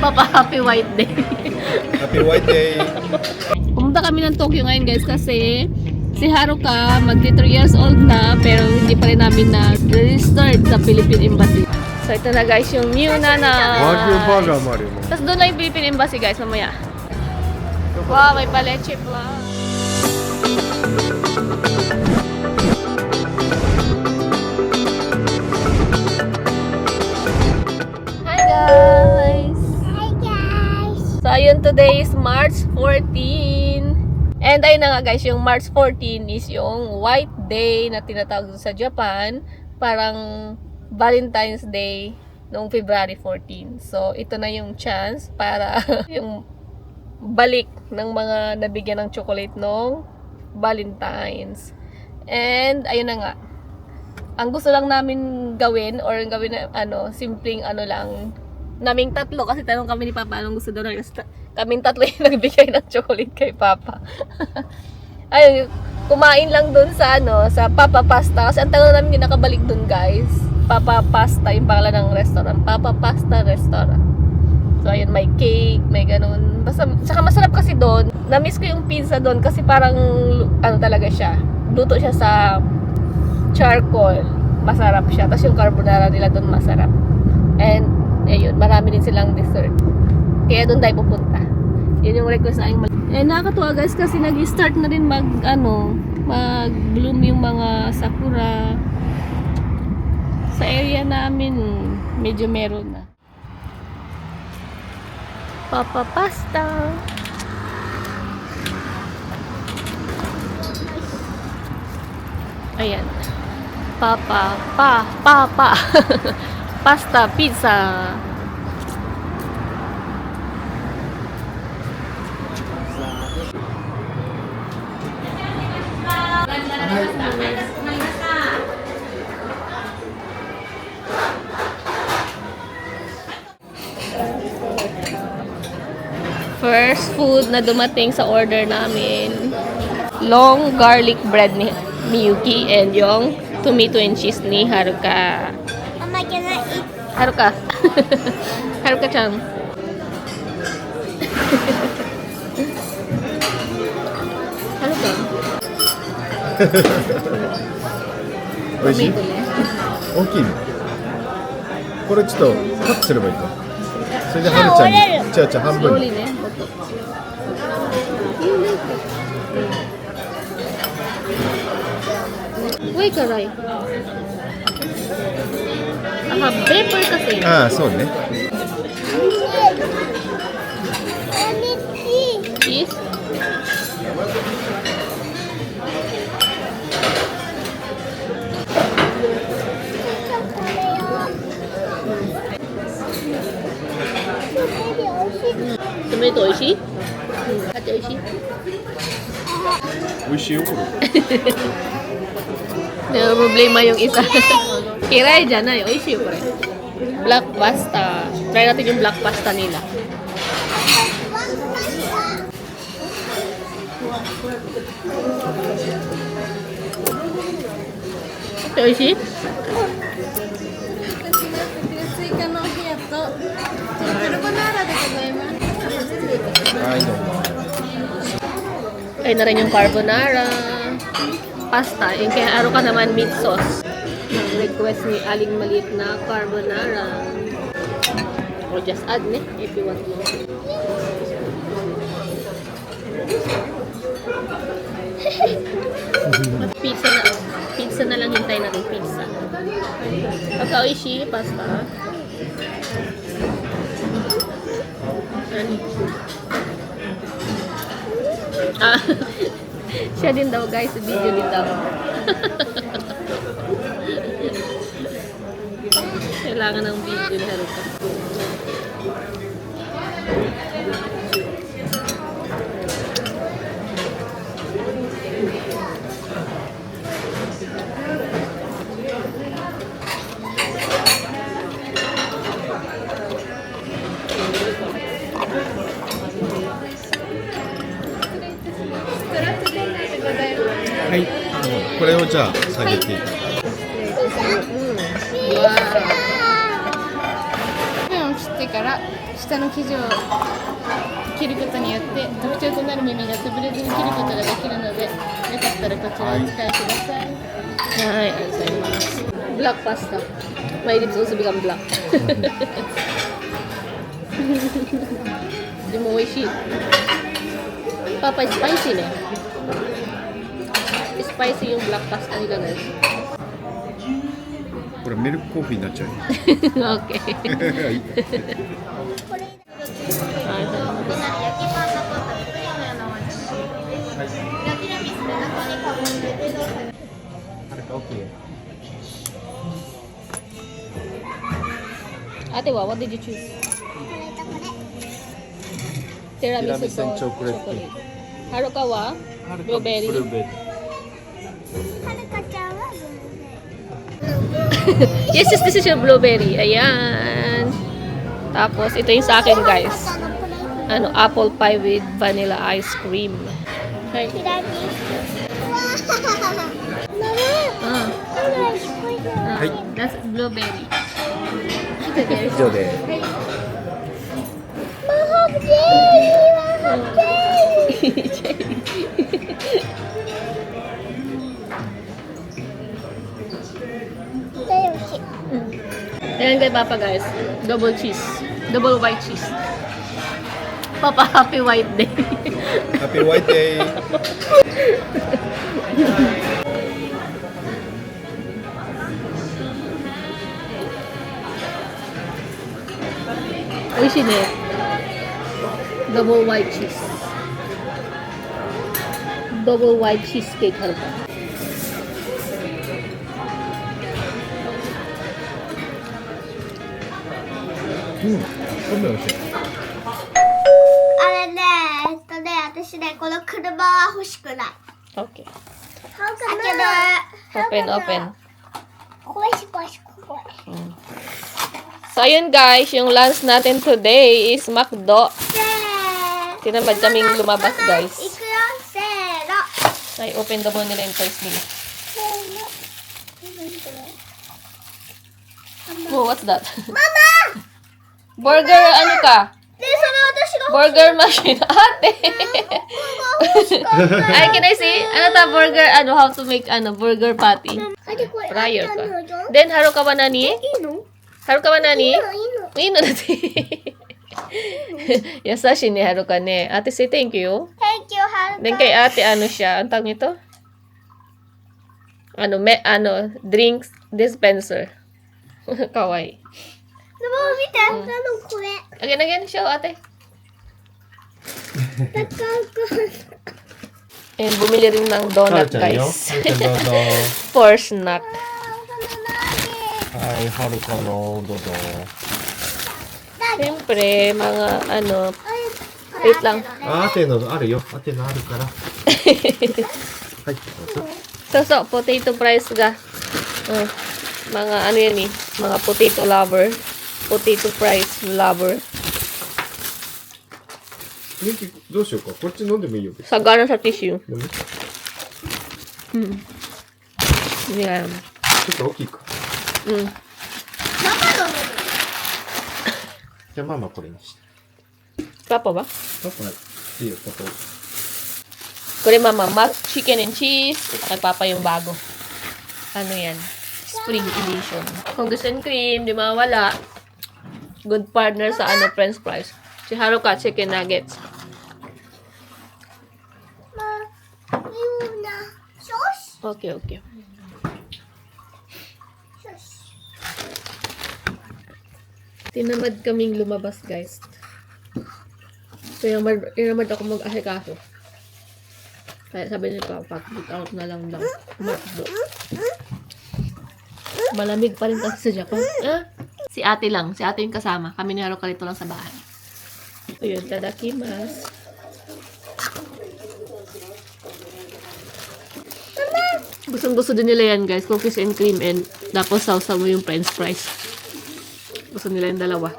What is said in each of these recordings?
Papa, happy white day. Happy White Day! Pumunta kami ng Tokyo ngayon guys kasi si Haruka magti 3 years old na pero hindi pa rin namin na-registered sa Philippine Embassy. So ito na guys yung new na Wagyu burger mo rin mo. Tapos doon na yung Philippine Embassy guys mamaya. Wow, may paleche vlog. Hi guys! Hi guys! So ayun, today is March 14. And ayun na nga guys, yung March 14 is yung White Day na tinatawag sa Japan. Parang Valentine's Day noong February 14. So ito na yung chance para yung balik ng mga nabigyan ng chocolate noong Valentine's. And ayun na nga. Ang gusto lang namin gawin or gawin na simpleng lang naming tatlo kasi tanong kami ni Papa anong gusto daw na kaming tatlo yung nagbigay ng chocolate kay Papa. Ayun, kumain lang dun sa sa Papa Pasta kasi ang tagal namin hindi nakabalik dun guys. Papa Pasta yung pangalan ng restaurant, Papa Pasta Restaurant. So ayun, may cake, may ganun. Basta saka masarap kasi doon. Na-miss ko yung pizza doon kasi parang talaga siya. Luto siya sa charcoal. Masarap siya. Tapos yung carbonara nila doon masarap. And ayun, marami din silang dessert. Kaya doon tayo pupunta. Yun yung request na aking nakakatuwa guys kasi nag-start na rin mag-bloom yung mga sakura. Sa area namin, medyo meron na. Papa Pasta. Ayan. Papa Pasta Pizza. First food na dumating sa order namin, long garlic bread ni Miyuki and yung tomato and cheese ni Haruka. Mama, can I eat? Haruka. Haruka-chan. Haruka. おいしい？トマトね。大きいの？これちょっとカットすればいいか。それではるちゃんに、違う半分に。Slowlyね。もっと。Uy, karay. Pepper kasi. ああ、そうね。 Cheese. Tomato 美味しい？あって美味しい？美味しいよこれ。 Problema yung isa. Kiray dyan na yun. Oishi yun, pre. Black pasta. Try natin yung black pasta nila. Ito, oishi? Ay, no. Ay na rin yung carbonara. Pasta. Yung kaya araw ka naman meat sauce. Request ni Aling Maliit na carbonara. Or just add if you want more. Pizza na lang hintay natin pizza. Pagka-oishi, pasta. Siya din daw guys, video din daw. Kailangan ng video ni Haruka.はい。これをじゃあ下げていただいて。うん。わー。うん、切ってから。下の生地を切ることによって特徴となる耳が潰れずに切ることができるので、よかったらこちらをお使いください。はい、ありがとうございます。Black pasta. Mahilig sa uso bilang black. Hindi mo oishi. Papa, spicy na. Spicy yung black pasta nila, guys. これミルクコーヒーになっちゃう。Okay. はい。Ate, what did you choose? これとこれ。ティラミスとティラミスチョコレート。はるかはブルーベリー。はるかちゃんはブルーベリー。 Yes, this is yung blueberry. Ayan. Tapos, ito yung sa akin, guys. Ano, apple pie with vanilla ice cream. Okay. ティラミス。わー。Ah, はい that's blueberry. 以上で。マハブジェリー、マハブジェリー。大美味しい。 Ayan kay Papa, guys. Double cheese. Double white cheese. Papa, happy white day. Happy White Day! 美味しいね。Double white cheese. Double white cheesecake はるか。うん、これ美味しい。あれね、私ね、この車は欲しくない。 Okay. だけど、 Open, open. これしこしここれ。 So, ayun guys, yung lunch natin today is McDo. せー。 Tinamad kaming lumabas, guys. いくよ、せーの。 Ay, open daw muna nila yung toys nila. せーの。 Oh, what's that? ママ Burger, ano ka? で、それ私が Burger machine. Ate! 欲しかった。 Ay, can I see? Ano ta, burger, ano, how to make, ano, burger patty? あれこれ、 Fryer あった ka. のよ。 Then, haro ka ba nani? いいの Haro ka ba いい nani? のいいの。 Ino dati. Yasashi ni haro ka ne. Ate, say thank you. Thank you, Haruka. Then kay ate, ano siya? Ang tawag nito? Ano, drinks dispenser. Kawaii. でも見て、これ。 Again, show ate. 高く。 And bumili rin ng donut, guys. For snack. はい、はるかのどうぞ。 Siyempre, mga ano, wait lang. あ、てのあるよ。あてのあるから。はい、どうぞ。 So, potato fries ga. Mga ano yan eh, mga potato lover. Potato fries lover. ミキどうしようか。こっち飲んでもいいよ。 Sagana sa tissue. 飲む？ち Yan. ょっと大きいか。じゃあママこれにして。 Papa ba? パパいいよ、パパ。 Kuri mama, chicken and cheese. Kay Papa yung bago. Ano yan? Spring edition. Cookies and cream, di mawala. Good partner sa ano, french fries. Si Haruka, chicken nuggets. まあ、言うな。少々。 Okay, okay. 少々。 Tinamad kaming lumabas, guys. Kaya tinamad ako mag-asikaso. Kaya sabi ni Papa, put out na lang daw. McDo. Malamig pa rin kasi sa Japan. Si ate lang. Si ate yung kasama. Kami ni Haruka dito lang sa bahay. Ayun, tadakimasu. Gustong-gusto din nila yan, guys. Cookies and cream and tapos sausaw mo yung french fries. Gusto nila yung dalawa.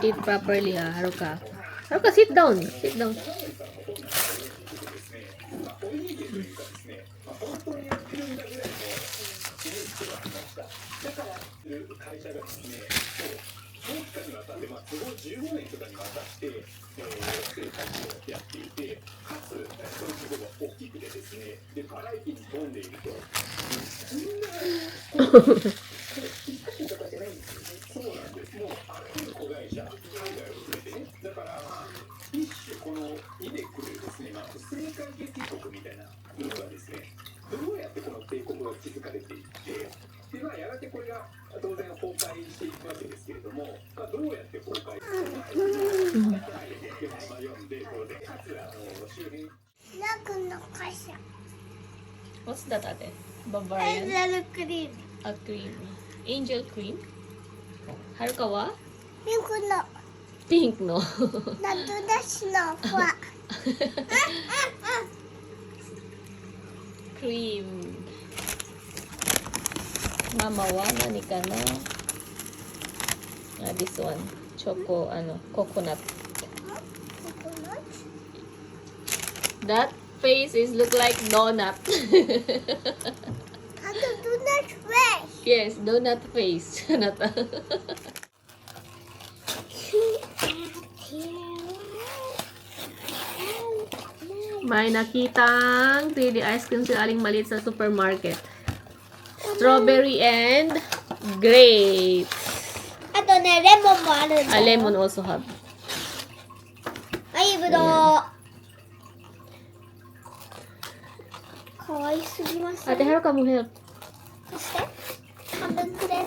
Eat properly, Haruka. Haruka, sit down. Sit down. What's that, ate? And Bavarian? little cream. A cream. Angel cream? Haruka wa? Pink no. Pink, no? Not the snow. What? Cream. Mama wa, nani ka na? This one. Choco, coconut. That face is look like donut. How to do that face? Yes, donut face. May nakitang 3D ice cream si Aling Maliit sa supermarket. Strawberry and grape. Ato ne, lemon mo ano A lemon also have. Ay, budo. Kawaii sugimasu. Ate, Haruka mo help. そして半分くれる？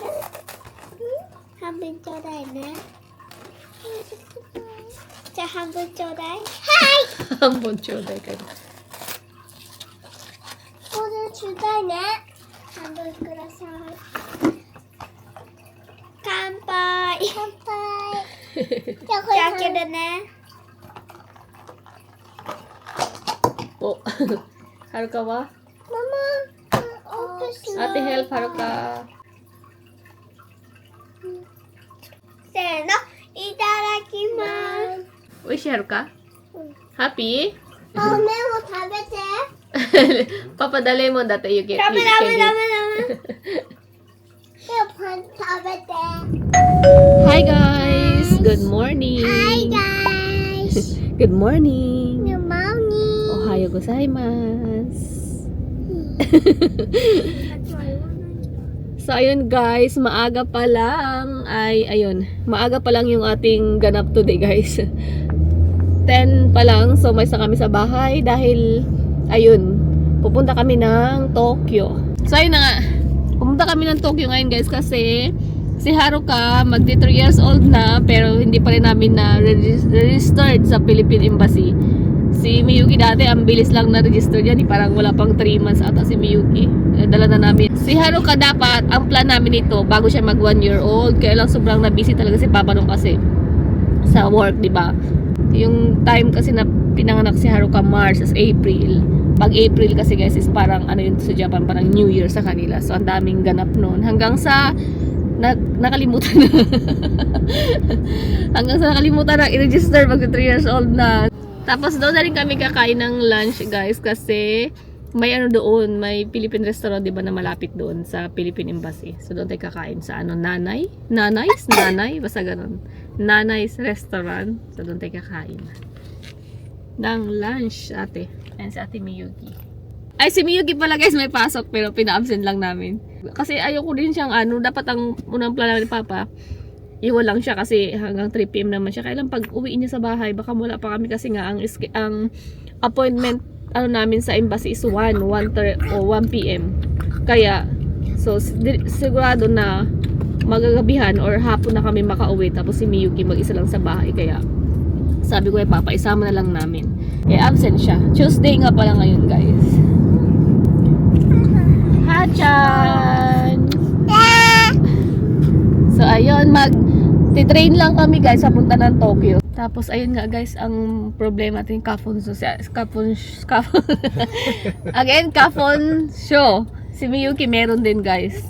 半分ちょうだいね。じゃあ半分ちょうだい。はい。 Hambon choday ka na. これちょうだいね。半分ください。乾杯。乾杯。じゃあこれ開けるね。 Oh. Haruka wa? ママ、オープンしない。 Ate, help Haruka. せーの、いただきます。 Uy, si Haruka? Happy? あ、麺を食べて。 Papa, the lemon that you get. ダメ you ダ can メ eat. ダメダメ。パン食べて。 Hi guys! Good morning! Hi guys! Good morning! Good morning! Ohayo gozaimasu! So ayun guys, maaga pa lang maaga pa lang yung ating ganap today guys. 10 pa lang, so may isa kami sa bahay dahil ayun, pupunta kami ng Tokyo. So ayun na nga, pupunta kami ng Tokyo ngayon guys kasi si Haruka magti 3 years old na pero hindi pa rin namin na registered sa Philippine Embassy. Si Miyuki dati, ang bilis lang na-register dyan. Parang wala pang 3 months ata si Miyuki. Dala na namin. Si Haruka dapat, ang plan namin ito, bago siya mag 1 year old. Kaya lang sobrang na-busy talaga si Papa nung kasi sa work, di ba? Yung time kasi na pinanganak si Haruka March as April. Pag April kasi guys is parang yun sa Japan, parang New Year sa kanila. So ang daming ganap noon. Hanggang sa nakalimutan na. Hanggang sa nakalimutan na i-register mag 3 years old na. Tapos doon na rin kami kakain ng lunch guys kasi may doon, may Philippine restaurant 'di ba na malapit doon sa Philippine Embassy. So doon tayo kakain sa Nanay, basta ganun. Nanay's restaurant. So doon tayo kakain ng lunch ate. And si Ate Miyuki. Ay si Miyuki pala guys may pasok pero pina-absent lang namin. Kasi ayoko din siyang dapat ang unang plano ni Papa iwan lang siya kasi hanggang 3 PM naman siya. Kailan pag uwi niya sa bahay, baka wala pa kami kasi nga ang appointment namin sa embassy is 1 PM. Kaya so sigurado na magagabihan or hapon na kami makauwi tapos si Miyuki mag-isa lang sa bahay. Kaya sabi ko kay Papa, isama na lang namin. Eh absent siya. Tuesday nga pala ngayon guys. Hachan! So ayun, mag-train lang kami guys papunta ng Tokyo. Tapos ayun nga guys, ang problema natin Kafon again, Kafon show. Si Miyuki meron din guys.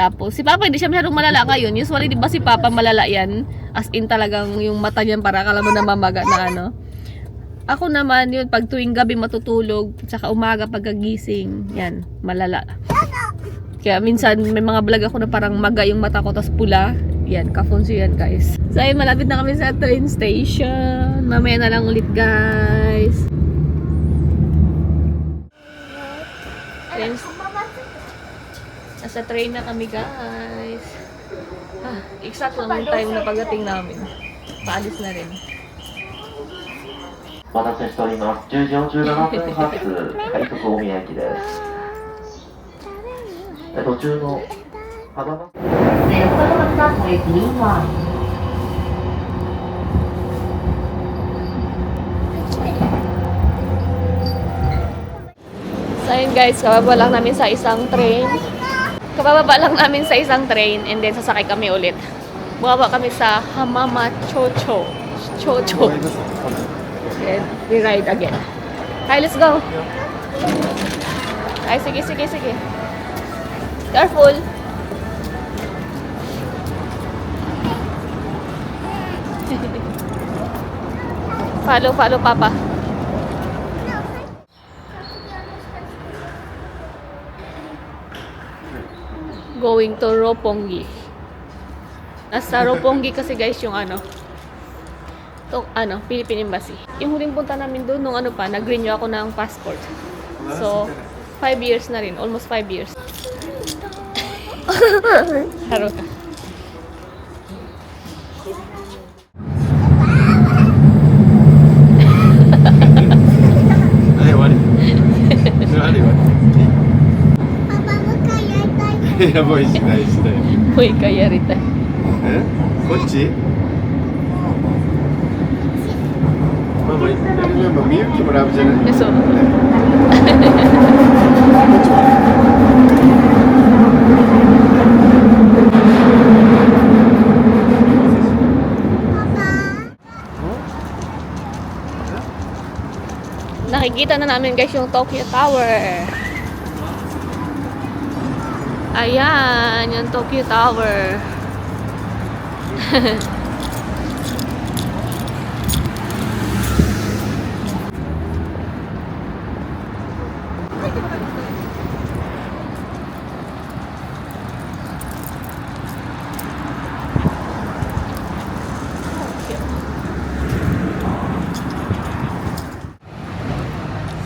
Tapos si Papa hindi siya masyadong malala ngayon. Usually di ba si Papa malala yan? As in talagang yung mata niyan para akala mo na mamaga na Ako naman yun, pag tuwing gabi matutulog, tsaka umaga pagkagising, yan, malala. Kaya minsan may mga vlog ako na parang maga yung mata ko tapos pula. Yan, Kafunso yan guys. So ayun, malapit na kami sa train station. Mamaya na lang ulit guys. Train, nasa train na kami guys. Exact lang yung time na pagdating namin. Paalis na rin. お待たせしております。10時47分発、快速大宮駅です。途中の幅が。So ayun guys, kababa lang namin sa isang train. Kababa lang namin sa isang train and then sasakay kami ulit. Bumaba kami sa Hamamatchocho. Chocho. And we ride again. Hi, let's go. Ay, sige. Careful. Follow, Papa. Going to Roppongi. Nasa Roppongi kasi guys yung Philippine Embassy. Yung huling punta namin doon nung nag-renew ako ng passport. So, 5 years na rin. Almost 5 years. Haro ka. Ay, wari. Wari. いや、もうしたい。もう一回やりたい。こっちママ、みゆきもラブじゃないそう。Nakikita na namin guys yung Tokyo Tower. Ayan, yung Tokyo Tower.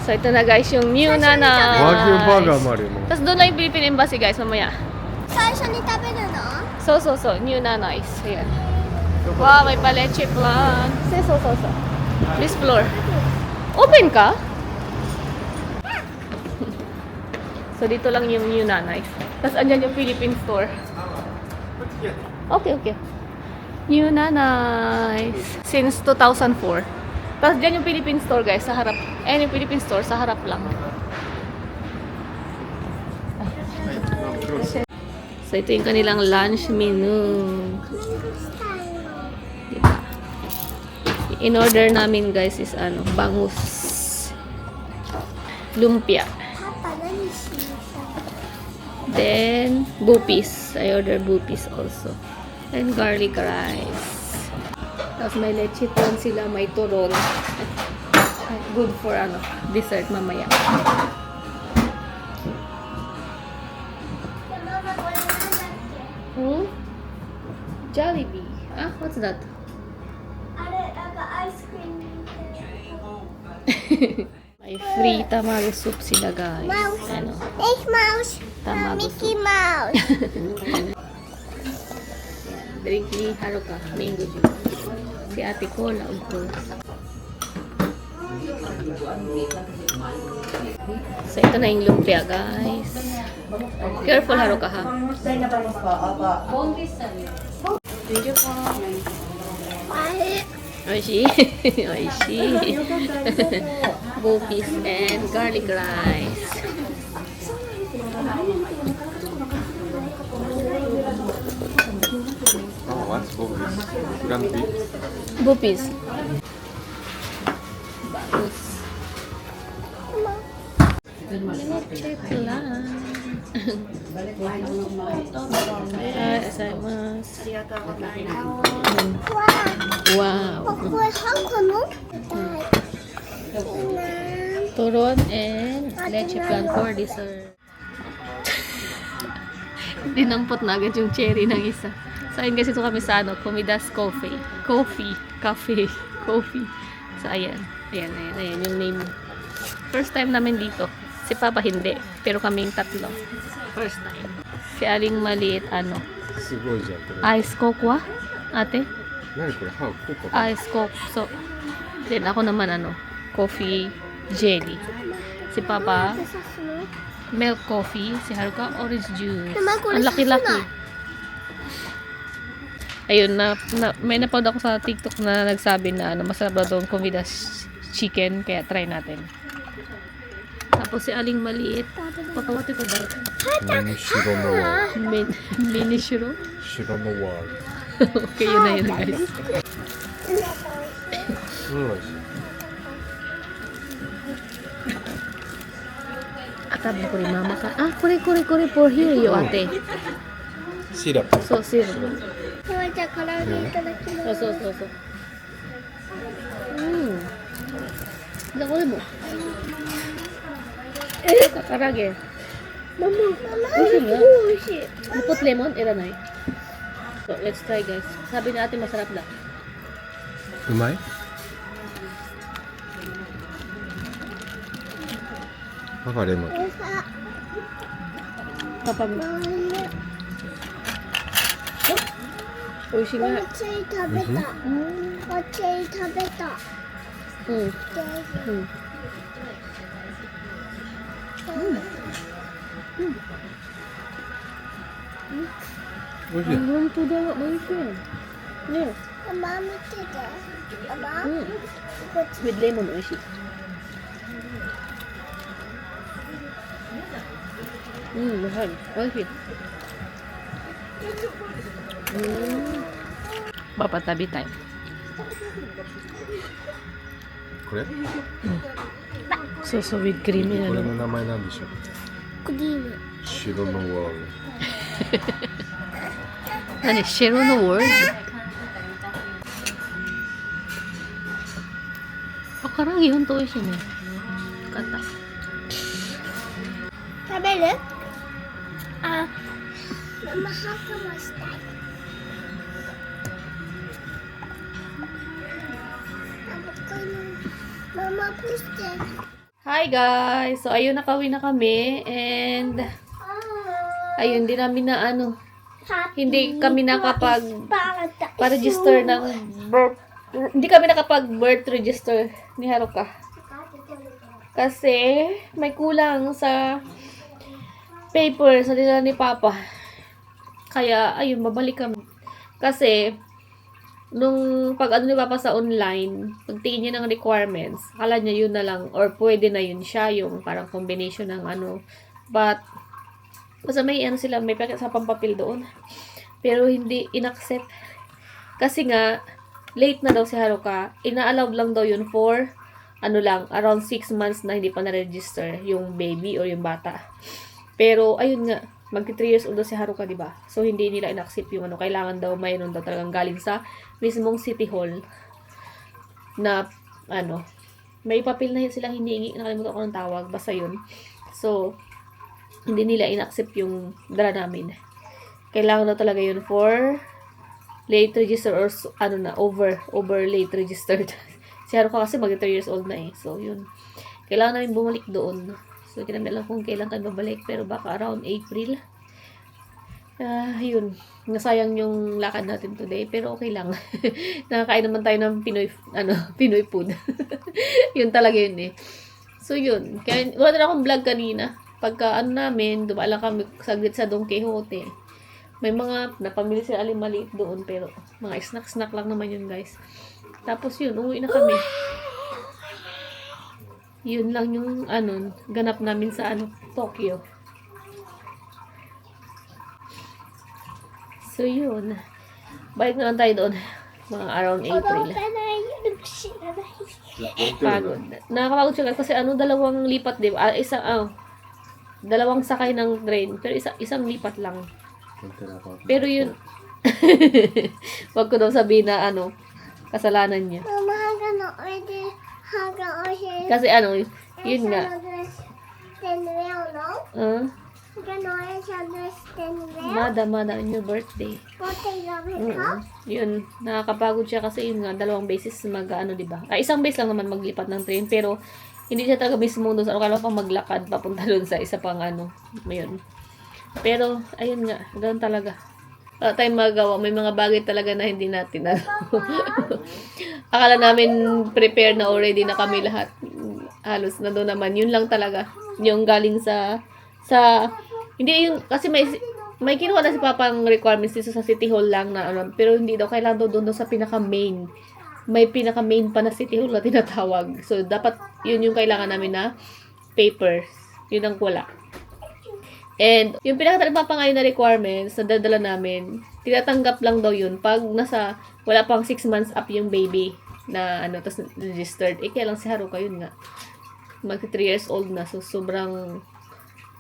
So ito na guys yung new Nanay. 和牛バーガーもあるよ。 Tapos doon na yung Philippine Embassy guys mamaya. 最初に食べるの？ So, new Nanays. Ayan. Wow, may paleche plan. So. This floor. Open ka? So dito lang yung new Nanays. Tapos andyan yung Philippine store. Okay. New Nanays. Since 2004. Tapos dyan yung Philippine store guys, sa harap. Ayan yung Philippine store, sa harap lang. So ito yung kanilang lunch menu. Diba? In order namin guys is bangus. Lumpia. Then, bupis. I order bupis also. And garlic rice. Tapos may leche plan sila, may turon. Good for dessert mamaya. Jollibee. What's that? あれ、なんかアイスクリーム。 May free tamago soup sila guys. Mickey Mouse. Tamago Mickey soup. Mouse. Drink ni Haruka, mango juice. Si Ate Cola, of course. So, ito na yung lumpia, guys. Careful, Haruka, ha? Thank you po. Oishi. Oishi. Bupis and garlic rice. What's bupis? Ground beef? Bupis. Bagus. Wow. Turon and leche plan for dessert. Dinampot na agad yung cherry ng isa. So, ayun guys, ito kami sa Comidas Coffee. Cafe. So, ayan. Ayan yung name. First time namin dito. Si Papa hindi. Pero kaming tatlo. First time. Si Aling maliit, すごいじゃんこれ ice coke wa? Ate? 何これ歯こうか Ice coke. So, then ako naman coffee jelly. Si Papa, milk coffee. Si Haruka, orange juice. Ang laki-laki. Ayun, may napanood ako sa TikTok na nagsabi na masarap daw doon Comidas chicken. Kaya try natin. Tapos si Aling maliit. Patawati ko ba? ミニシロのワー Mini shiro. シロのワー Okay, yun na yun guys. うん美味しい Atab ko rin mama ka. Kore for here yo ate. シラップ So, zero. じゃあ唐揚げいただきます そう。じゃあこれも。唐揚げ。ママ美味しいnga. 美味しい You put lemon? Iranay. So, let's try guys. Sabi na ate masarap na. うまいパパレモン Papa mo. Oh, 美味しいnga. おチェイ食べたおチェイ食べた 美味しい Ang to daw. Malis yan. Yeah. ママ見ててママ With lemon, 美味しい. Mahal. 美味しい. Papatabi tayo. これそう、with creamy これ na の名前なんでしょうクリームシロのワー Ano, Shiro no word? Karagi yun to siya ne. Kata. 食べるママハグもしたいママプして Hi guys! So, ayun, nakauwi na kami. And, ayun, hindi kami nakapag-register ng birth. Hindi kami nakapag-birth register ni Haruka. Kasi, may kulang sa paper sa nila ni Papa. Kaya, ayun, babalik kami. Kasi, nung pag ni Papa sa online, pagtingin niya ng requirements, akala niya yun na lang, or pwede na yun siya, yung parang combination ng but, basta may sila, may sa pampapil doon. Pero hindi inaccept. Kasi nga, late na daw si Haruka, ina-allowed lang daw yun for, around 6 months na hindi pa na-register yung baby or yung bata. Pero, ayun nga, magti 3 years old daw si Haruka, diba? So, hindi nila in-accept yung kailangan daw, mayroon daw talagang galing sa mismong City Hall na, may papel na silang hinihingi, nakalimutan ko ng tawag, basta yun. So, hindi nila in-accept yung dala namin. Kailangan daw talaga yun for late register or over late registered. Si Haruka kasi mag 3 years old na eh. So, yun. Kailangan namin bumalik doon. So, hindi namin alam kung kailan kami babalik. Pero baka around April. Yun. Nasayang yung lakad natin today. Pero okay lang. Nakakain naman tayo ng Pinoy food. Yun talaga yun eh. So, yun. Kaya, wala na akong vlog kanina. Pagka namin, dumaan kami saglit sa Don Quixote. May mga napamili sila Aling maliit doon. Pero, mga snack-snack lang naman yun guys. Tapos yun, umuwi na kami. Yun lang yung ganap namin sa Tokyo. So yun. Balik na lang tayo doon. Mga around April. Pagod. Nakakapagod siya kasi dalawang lipat, di ba? Dalawang sakay ng train. Pero isang lipat lang. Pero yun. Wag ko daw sabihin na kasalanan niya. Kasi yun nga. Gano'n siya understand well. Mada on your birthday. Yun, nakakapagod siya kasi yun nga, 2 beses diba? Isang base lang naman maglipat ng train, pero hindi siya talaga mismo doon sa kala pang maglakad papunta doon sa isa pang yun. Pero, ayun nga, ganoon talaga. Wala tayong magawa, may mga bagay talaga na hindi natin akala namin prepare na already na kami lahat. Halos na doon naman, yun lang talaga. Yung galing sa hindi yung, kasi may kinuha na si Papa ang requirements dito sa City Hall lang na pero hindi daw kailangan daw doon sa pinaka-main. May pinaka-main pa na City Hall na tinatawag. So, dapat yun yung kailangan namin na papers. Yun ang wala. And, yung pinaka-pa ngayon na requirements na dadala namin, tinatanggap lang daw yun pag wala pang 6 months up yung baby na tapos registered. Kaya lang si Haruka yun nga. Mag 3 years old na. So, sobrang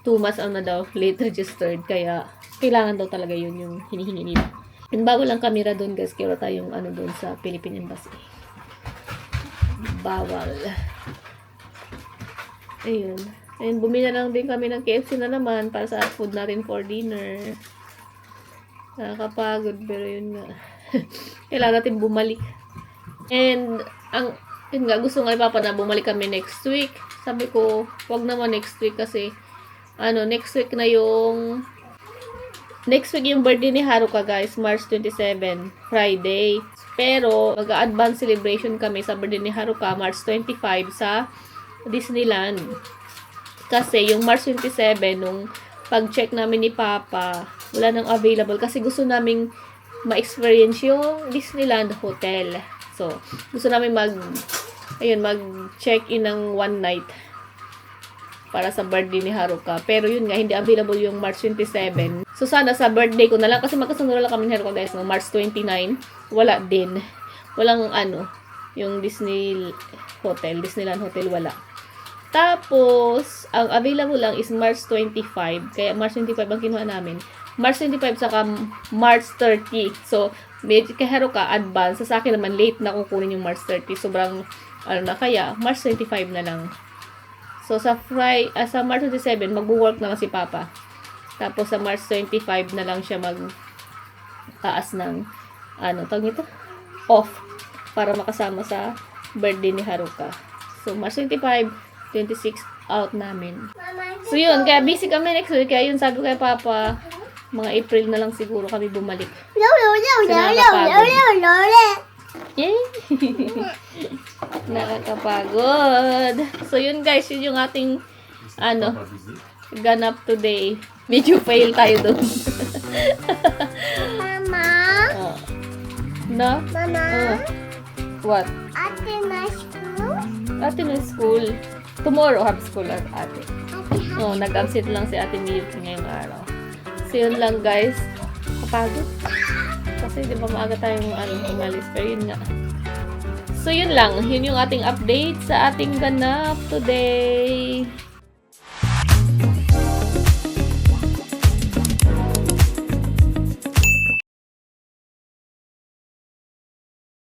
2 months na daw late registered. Kaya, kailangan daw talaga yun yung hinihingi nila. And bago lang kamera doon guys, kaya tayong doon sa Philippine Embassy. Bawal. Ayun. And bumili na lang din kami ng KFC na naman para sa food natin for dinner. Nakakapagod pero yun nga. Kailangan natin bumalik. And yun nga, gusto nga ni Papa na bumalik kami next week. Sabi ko, wag naman next week kasi next week yung birthday ni Haruka guys, March 27, Friday. Pero, mag-advance celebration kami sa birthday ni Haruka, March 25 sa Disneyland. Kasi, yung March 27, nung pag-check namin ni Papa, wala nang available. Kasi gusto naming ma-experience yung Disneyland Hotel. So, gusto namin mag-check-in ng one night para sa birthday ni Haruka. Pero yun nga, hindi available yung March 27. So, sana sa birthday ko na lang. Kasi magkasunod lang kami ni Haruka guys. No? March 29, wala din. Walang yung Disneyland Hotel, wala. Tapos, ang available lang is March 25. Kaya March 25 ang kinuha namin. March 25 saka March 30. So, kay Haruka, advance. Sa akin naman, late na kukunin yung March 30. Sobrang, kaya March 25 na lang. So, sa March 27, magwo-work na lang si Papa. Tapos, sa March 25 na lang siya taas ng, tawag nito? Off. Para makasama sa birthday ni Haruka. So, March 25, 26 out namin. So, yun. Kaya busy kami next week. Kaya yun, sabi ko kay Papa, mga April na lang siguro kami bumalik. Yay! Nakakapagod. So, yun guys, yun yung ating, ganap today. Medyo fail tayo doon. Mama? No? Mama? What? Ate na school? Ate na school. Tomorrow have school at ate. Nag-absent lang si Ate Miyuki ngayong araw. So, yun lang guys. Kapagod. Kasi di ba maaga tayong umalis. Pero yun nga. So, yun lang. Yun yung ating update sa ating ganap today.